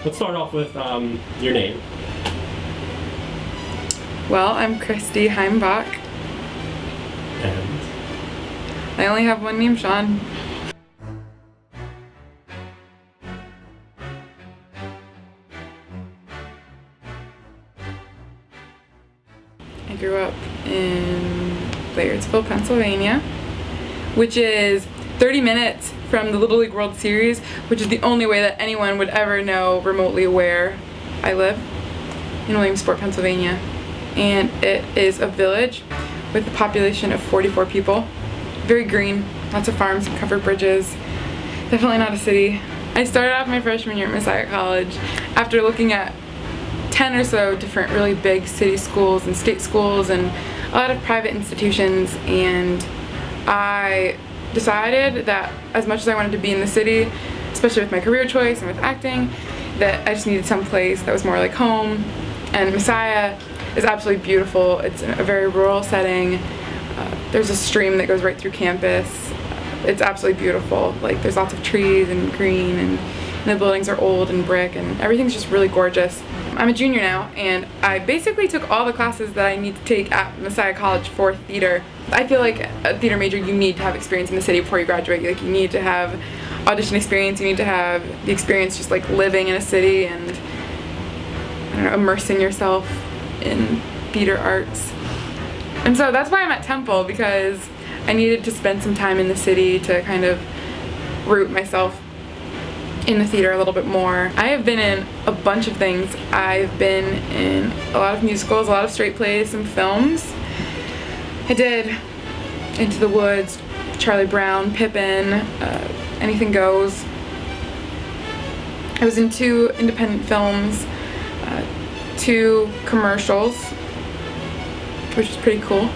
let's start off with your name. Well, I'm Christie Heimbach. And I only have one name, Sean. I grew up in Blairsville, Pennsylvania, which is 30 minutes from the Little League World Series, which is the only way that anyone would ever know remotely where I live, in Williamsport, Pennsylvania. And it is a village with a population of 44 people. Very green, lots of farms and covered bridges. Definitely not a city. I started off my freshman year at Messiah College after looking at 10 or so different really big city schools and state schools and a lot of private institutions, and I decided that as much as I wanted to be in the city, especially with my career choice and with acting, that I just needed some place that was more like home. And Messiah is absolutely beautiful. It's in a very rural setting. There's a stream that goes right through campus. It's absolutely beautiful. Like, there's lots of trees and green, and the buildings are old and brick, and everything's just really gorgeous. I'm a junior now, and I basically took all the classes that I need to take at Messiah College for theater. I feel like a theater major, you need to have experience in the city before you graduate. Like, you need to have audition experience, you need to have the experience just like living in a city and, I don't know, immersing yourself in theater arts. And so that's why I'm at Temple, because I needed to spend some time in the city to kind of root myself in the theater a little bit more. I have been in a bunch of things. I've been in a lot of musicals, a lot of straight plays, some films. I did Into the Woods, Charlie Brown, Pippin, Anything Goes. I was in 2 independent films, 2 commercials, which is pretty cool.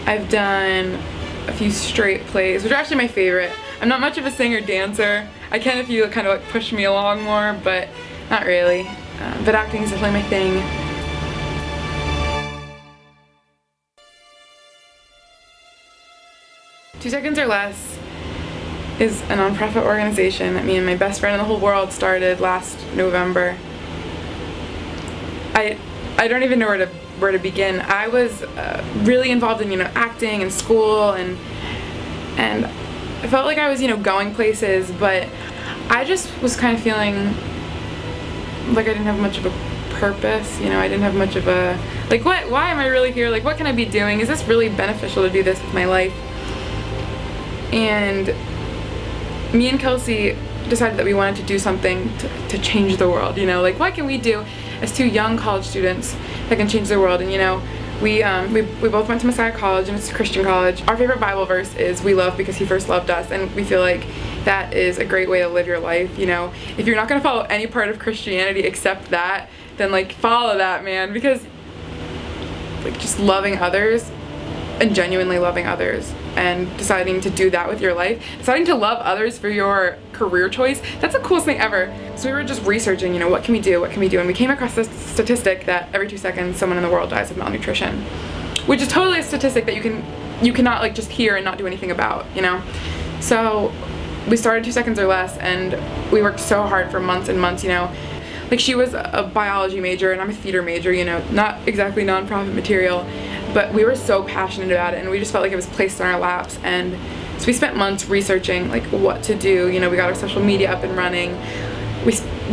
I've done a few straight plays, which are actually my favorite. I'm not much of a singer-dancer. I can if you kind of like push me along more, but not really. But acting is definitely my thing. Two Seconds or Less is a nonprofit organization that me and my best friend in the whole world started last November. I don't even know where to begin. I was really involved in acting and school, and I felt like I was going places, but I just was kind of feeling like I didn't have much of a purpose. I didn't have much of a why am I really here? Like, what can I be doing? Is this really beneficial to do this with my life? And me and Kelsey decided that we wanted to do something to change the world. Like, what can we do as 2 young college students that can change the world? And we both went to Messiah College, and it's a Christian college. Our favorite Bible verse is, "We love because He first loved us," and we feel like that is a great way to live your life. If you're not going to follow any part of Christianity except that, then follow that, man, because just loving others and genuinely loving others and deciding to do that with your life, deciding to love others for your career choice, that's the coolest thing ever. So we were just researching, what can we do, and we came across this statistic that every 2 seconds someone in the world dies of malnutrition, which is totally a statistic that you cannot just hear and not do anything about. So we started 2 Seconds or Less, and we worked so hard for months and months. She was a biology major and I'm a theater major, not exactly nonprofit material, but we were so passionate about it, and we just felt like it was placed on our laps. And so we spent months researching what to do. We got our social media up and running.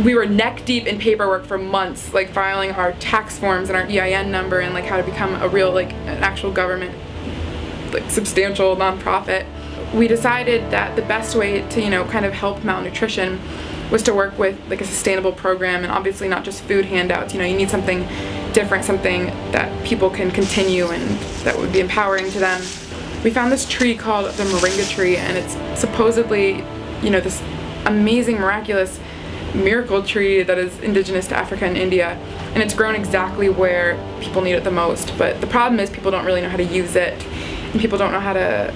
We were neck deep in paperwork for months, filing our tax forms and our EIN number, and how to become a real an actual government substantial nonprofit. We decided that the best way to kind of help malnutrition was to work with a sustainable program, and obviously not just food handouts. You need something different, something that people can continue and that would be empowering to them. We found this tree called the moringa tree, and it's supposedly this amazing, miraculous miracle tree that is indigenous to Africa and India, and it's grown exactly where people need it the most. But the problem is people don't really know how to use it, and people don't know how to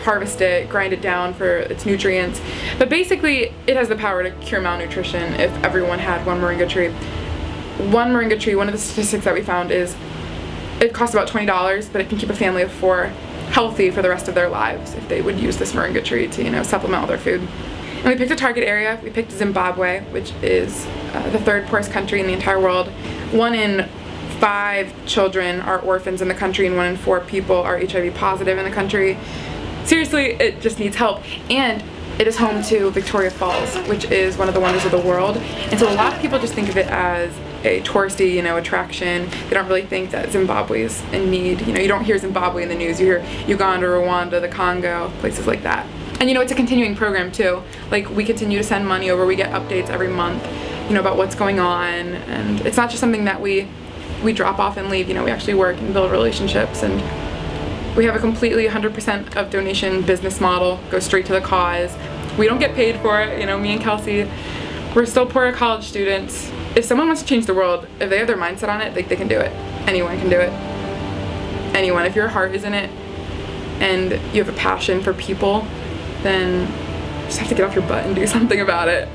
harvest it, grind it down for its nutrients. But basically, it has the power to cure malnutrition if everyone had one moringa tree. One moringa tree, one of the statistics that we found is it costs about $20, but it can keep a family of 4 healthy for the rest of their lives if they would use this moringa tree to, supplement all their food. And we picked a target area. We picked Zimbabwe, which is the third poorest country in the entire world. 1 in 5 children are orphans in the country, and 1 in 4 people are HIV positive in the country. Seriously, it just needs help. And it is home to Victoria Falls, which is one of the wonders of the world. And so a lot of people just think of it as a touristy, attraction. They don't really think that Zimbabwe is in need. You don't hear Zimbabwe in the news. You hear Uganda, Rwanda, the Congo, places like that. And it's a continuing program too. Like, we continue to send money over. We get updates every month, about what's going on. And it's not just something that we drop off and leave. We actually work and build relationships, and we have a completely 100% of donation business model, goes straight to the cause. We don't get paid for it, me and Kelsey, we're still poor college students. If someone wants to change the world, if they have their mindset on it, they can do it. Anyone can do it. Anyone. If your heart is in it and you have a passion for people, then you just have to get off your butt and do something about it.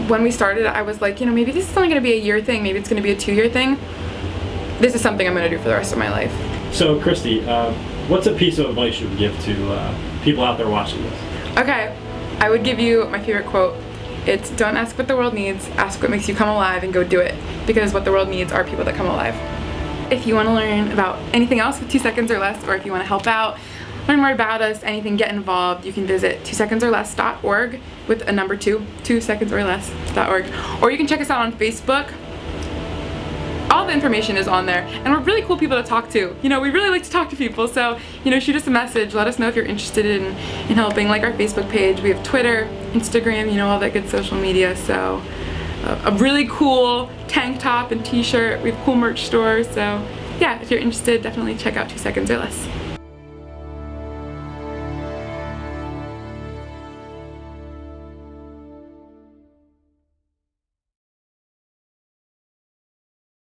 When we started, I was like, maybe this is only going to be a year thing, maybe it's going to be a 2-year thing. This is something I'm going to do for the rest of my life. So, Christie, what's a piece of advice you would give to people out there watching this? Okay, I would give you my favorite quote. It's, don't ask what the world needs, ask what makes you come alive and go do it. Because what the world needs are people that come alive. If you want to learn about anything else with 2 seconds or less, or if you want to help out, learn more about us, anything, get involved, you can visit 2secondsorless.org with a number 2, 2secondsorless.org. Or you can check us out on Facebook. All the information is on there, and we're really cool people to talk to. We really like to talk to people, so shoot us a message, let us know if you're interested in helping. Like our Facebook page, we have Twitter, Instagram, all that good social media. So a really cool tank top and t-shirt, we have cool merch stores. So yeah, if you're interested, definitely check out 2 Seconds or Less.